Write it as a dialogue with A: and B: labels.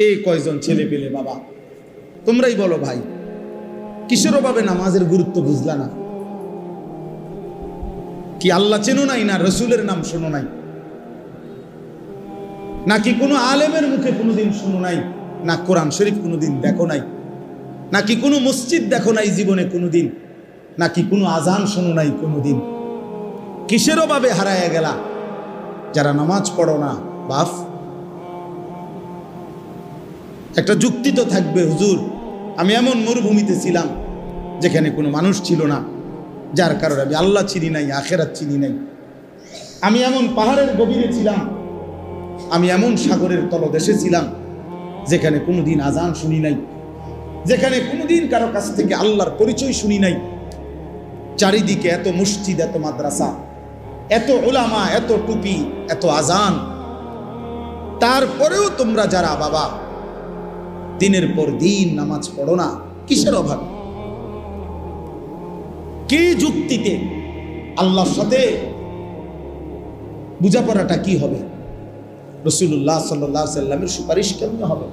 A: এই কয়জন ছেলে পেলে বাবা, তোমরাই বলো ভাই, কিসের অভাবে নামাজের গুরুত্ব বুঝলা না? কি আল্লাহ চেনো নাই, না রসুলের নাম শোনো নাই, নাকি কোনো আলেমের মুখে কোনোদিন শোনো নাই, না কোরআন শরীফ কোনোদিন দেখো নাই, নাকি কোনো মসজিদ দেখো নাই জীবনে কোনোদিন, নাকি কোনো আজান শোনো নাই কোনোদিন? কিসের অভাবে হারায় গেলা যারা নামাজ পড়ো না? বাপ, একটা যুক্তি তো থাকবে, হুজুর আমি এমন মরুভূমিতে ছিলাম যেখানে কোনো মানুষ ছিল না, যার কারণে আমি আল্লাহ চিনি নাই, আখেরাত চিনি নাই। আমি এমন পাহাড়ের গভীরে ছিলাম, আমি এমন সাগরের তলদেশে ছিলাম যেখানে কোনোদিন আজান শুনি নাই, যেখানে কোনোদিন কারো কাছ থেকে আল্লাহর পরিচয় শুনি নাই। চারিদিকে এত মসজিদ, এত মাদ্রাসা, এত উলামা, এত টুপি, এত আজান, তারপরেও তোমরা যারা বাবা দিনের পর দিন নামাজ পড়ো না, কিসের অভাব? কি যুক্তিতে? আল্লাহর সাথে বোঝাপড়াটা কি হবে? রাসূলুল্লাহ সাল্লাল্লাহু আলাইহি ওয়াসাল্লামের সুপারিশ কেমন হবে?